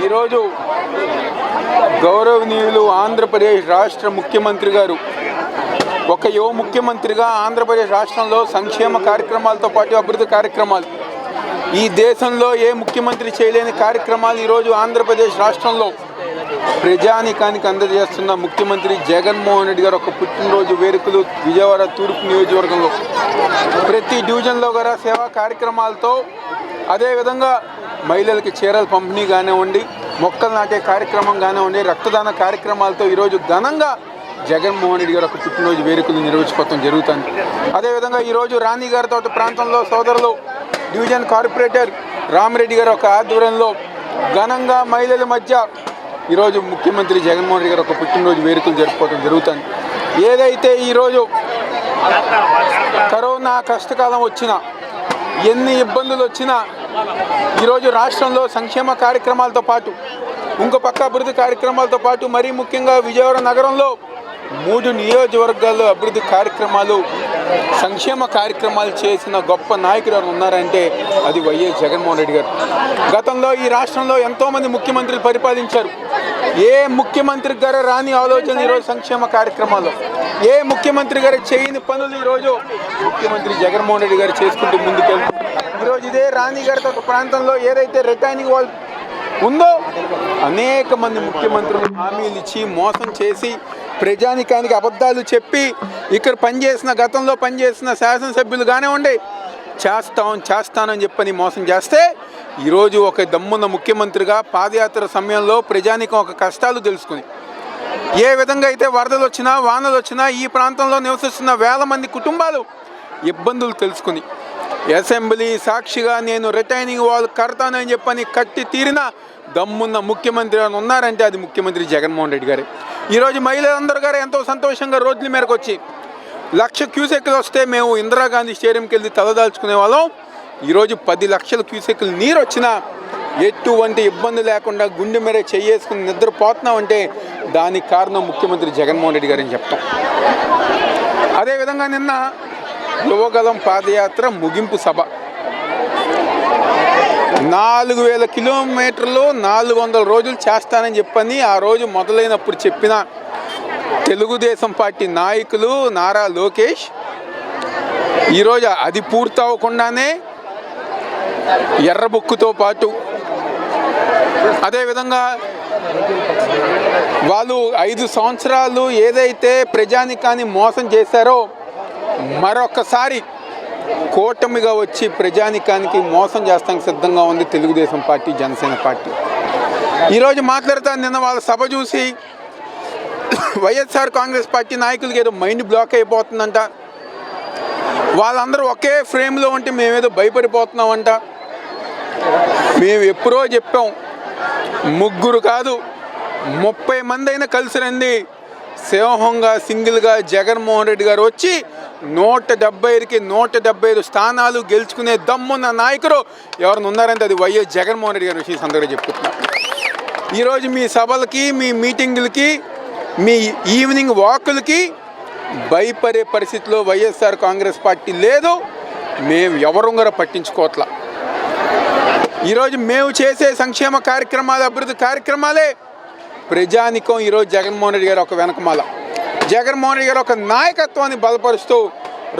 ఈరోజు గౌరవనీయులు ఆంధ్రప్రదేశ్ రాష్ట్ర ముఖ్యమంత్రి గారు ఒక యువ ముఖ్యమంత్రిగా ఆంధ్రప్రదేశ్ రాష్ట్రంలో సంక్షేమ కార్యక్రమాలతో పాటు అభివృద్ధి కార్యక్రమాలు ఈ దేశంలో ఏ ముఖ్యమంత్రి చేయలేని కార్యక్రమాలు ఈరోజు ఆంధ్రప్రదేశ్ రాష్ట్రంలో ప్రజానీకానికి అందజేస్తున్న ముఖ్యమంత్రి జగన్మోహన్ రెడ్డి గారు ఒక పుట్టినరోజు వేడుకలు విజయవాడ తూర్పు నియోజకవర్గంలో ప్రతి డివిజన్లో కూడా సేవా కార్యక్రమాలతో అదేవిధంగా మహిళలకి చీరల పంపిణీ కానివ్వండి, మొక్కలు నాటే కార్యక్రమం కానివ్వండి, రక్తదాన కార్యక్రమాలతో ఈరోజు ఘనంగా జగన్మోహన్ రెడ్డి గారు ఒక పుట్టినరోజు వేడుకలు నిర్వహించుకోవడం జరుగుతుంది. అదేవిధంగా ఈరోజు రాణి గారి తోట ప్రాంతంలో సోదరులు డివిజన్ కార్పొరేటర్ రామిరెడ్డి గారు ఒక ఆధ్వర్యంలో ఘనంగా మహిళల మధ్య ఈరోజు ముఖ్యమంత్రి జగన్మోహన్ రెడ్డి గారు ఒక పుట్టినరోజు వేడుకలు జరుపుకోవడం జరుగుతుంది. ఏదైతే ఈరోజు కరోనా కష్టకాలం వచ్చినా, ఎన్ని ఇబ్బందులు వచ్చినా ఈరోజు రాష్ట్రంలో సంక్షేమ కార్యక్రమాలతో పాటు ఇంకో పక్క అభివృద్ధి కార్యక్రమాలతో పాటు మరీ ముఖ్యంగా విజయవాడ నగరంలో 3 నియోజకవర్గాల్లో అభివృద్ధి కార్యక్రమాలు, సంక్షేమ కార్యక్రమాలు చేసిన గొప్ప నాయకుడు ఉన్నారంటే అది వైఎస్ జగన్మోహన్ రెడ్డి గారు. గతంలో ఈ రాష్ట్రంలో ఎంతోమంది ముఖ్యమంత్రులు పరిపాలించారు. ఏ ముఖ్యమంత్రి గారు రాని ఆలోచనలు ఈరోజు సంక్షేమ కార్యక్రమాలు, ఏ ముఖ్యమంత్రి గారు చేయని పనులు ఈరోజు ముఖ్యమంత్రి జగన్మోహన్ రెడ్డి గారు చేసుకుంటూ ముందుకెళ్తారు. ఈరోజు ఇదే రాణి గారి ఒక ప్రాంతంలో ఏదైతే రిటైనింగ్ వాల్ ఉందో అనేక మంది ముఖ్యమంత్రులు హామీలు ఇచ్చి మోసం చేసి ప్రజానికానికి అబద్ధాలు చెప్పి ఇక్కడ గతంలో పనిచేసిన శాసనసభ్యులు కానివ్వండి చేస్తానని చెప్పని మోసం చేస్తే ఈరోజు ఒక దమ్మున్న ముఖ్యమంత్రిగా పాదయాత్ర సమయంలో ప్రజానికం ఒక కష్టాలు తెలుసుకుని ఏ విధంగా అయితే వరదలు వచ్చినా వానలు వచ్చినా ఈ ప్రాంతంలో నివసిస్తున్న వేల మంది కుటుంబాలు ఇబ్బందులు తెలుసుకుని అసెంబ్లీ సాక్షిగా నేను రిటైనింగ్ వాల్ కడతానని చెప్పని కట్టి తీరిన దమ్మున్న ముఖ్యమంత్రి ఉన్నారంటే అది ముఖ్యమంత్రి జగన్మోహన్ రెడ్డి గారే. ఈరోజు మహిళలందరూ గారు ఎంతో సంతోషంగా రోడ్ల మేరకు వచ్చి 1,00,000 క్యూసెక్లు వస్తే మేము ఇందిరాగాంధీ స్టేడియంకి వెళ్ళి తలదాల్చుకునే వాళ్ళం. ఈరోజు 10 లక్షల క్యూసెక్లు నీరు వచ్చినా ఎటువంటి ఇబ్బంది లేకుండా గుండె మేర చేసుకుని నిద్రపోతున్నామంటే దానికి కారణం ముఖ్యమంత్రి జగన్మోహన్ రెడ్డి గారని చెప్తాం. అదేవిధంగా నిన్న యువగలం పాదయాత్ర ముగింపు సభ 4,000 కిలోమీటర్లు 400 రోజులు చేస్తానని చెప్పని ఆ రోజు మొదలైనప్పుడు చెప్పిన తెలుగుదేశం పార్టీ నాయకులు నారా లోకేష్ ఈరోజు అది పూర్తవకుండానే ఎర్రబుక్కుతో పాటు అదేవిధంగా వాళ్ళు 5 సంవత్సరాలు ఏదైతే ప్రజానికాన్ని మోసం చేశారో మరొకసారి కూటమిగా వచ్చి ప్రజానికానికి మోసం చేస్తానికి సిద్ధంగా ఉంది తెలుగుదేశం పార్టీ, జనసేన పార్టీ. ఈరోజు మాట్లాడుతాను, నిన్న వాళ్ళ సభ చూసి వైఎస్ఆర్ కాంగ్రెస్ పార్టీ నాయకులకి ఏదో మైండ్ బ్లాక్ అయిపోతుందంట, వాళ్ళందరూ ఒకే ఫ్రేమ్లో ఉంటే మేమేదో భయపడిపోతున్నామంట. మేము ఎప్పుడో చెప్పాం, 3 కాదు 30 మంది అయినా కలిసి రండి, సింహంగా సింగిల్గా జగన్మోహన్ రెడ్డి గారు వచ్చి 175కి 175 స్థానాలు గెలుచుకునే దమ్మున్న నాయకుడు ఎవరిని ఉన్నారంటే అది వైఎస్ జగన్మోహన్ రెడ్డి గారి విషయం సందర్భంగా చెప్పుకుంటున్నాం. ఈరోజు మీ సభలకి, మీ మీటింగులకి, మీ ఈవినింగ్ వాకులకి భయపడే పరిస్థితిలో వైఎస్ఆర్ కాంగ్రెస్ పార్టీ లేదు. మేము ఎవరు కూడా పట్టించుకోవట్లా. ఈరోజు మేము చేసే సంక్షేమ కార్యక్రమాలు, అభివృద్ధి కార్యక్రమాలే ప్రజానికం ఈరోజు జగన్మోహన్ రెడ్డి గారు ఒక వెనకమాల. జగన్మోహన్ రెడ్డి గారు ఒక నాయకత్వాన్ని బలపరుస్తూ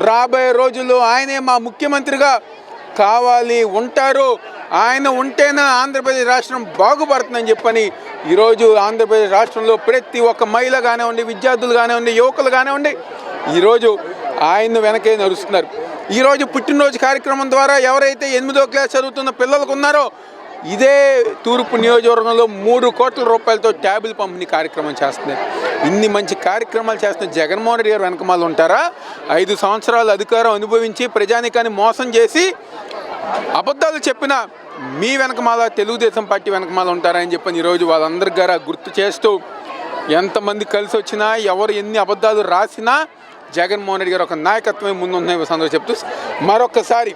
రాబోయే రోజుల్లో ఆయనే మా ముఖ్యమంత్రిగా కావాలి, ఉంటారు, ఆయన ఉంటేనే ఆంధ్రప్రదేశ్ రాష్ట్రం బాగుపడుతుందని చెప్పని ఈరోజు ఆంధ్రప్రదేశ్ రాష్ట్రంలో ప్రతి ఒక్క మహిళ కానివ్వండి, విద్యార్థులు కానివ్వండి, యువకులు కానివ్వండి ఈరోజు ఆయన వెనకే నడుస్తున్నారు. ఈరోజు పుట్టినరోజు కార్యక్రమం ద్వారా ఎవరైతే 8వ క్లాస్ చదువుతున్న పిల్లలకు ఉన్నారో ఇదే తూర్పు నియోజకవర్గంలో 3 కోట్ల రూపాయలతో ట్యాబులు పంపిణీ కార్యక్రమం చేస్తున్నారు. ఇన్ని మంచి కార్యక్రమాలు చేస్తున్న జగన్మోహన్ రెడ్డి గారు వెనకమాల ఉంటారా? 5 సంవత్సరాలు అధికారం అనుభవించి ప్రజానికాన్ని మోసం చేసి అబద్ధాలు చెప్పిన మీ వెనకమాల తెలుగుదేశం పార్టీ వెనకమాల ఉంటారా అని చెప్పని ఈరోజు వాళ్ళందరి గారా గుర్తు చేస్తూ ఎంతమంది కలిసి వచ్చినా ఎవరు ఎన్ని అబద్ధాలు రాసినా జగన్మోహన్ రెడ్డి గారు ఒక నాయకత్వమే ముందున్నాయి సందర్భంగా చెప్తూ మరొకసారి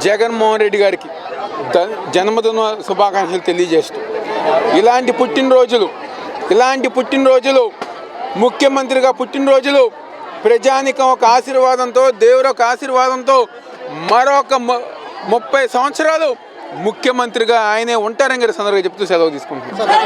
జగన్మోహన్ రెడ్డి గారికి జన్మదిన శుభాకాంక్షలు తెలియజేస్తూ ఇలాంటి పుట్టినరోజులు ముఖ్యమంత్రిగా పుట్టినరోజులు ప్రజానికం ఒక ఆశీర్వాదంతో, దేవుడు ఒక ఆశీర్వాదంతో మరొక 30 సంవత్సరాలు ముఖ్యమంత్రిగా ఆయనే ఉంటారని గారి సందర్భంగా చెప్తూ సెలవు తీసుకుంటున్నాను.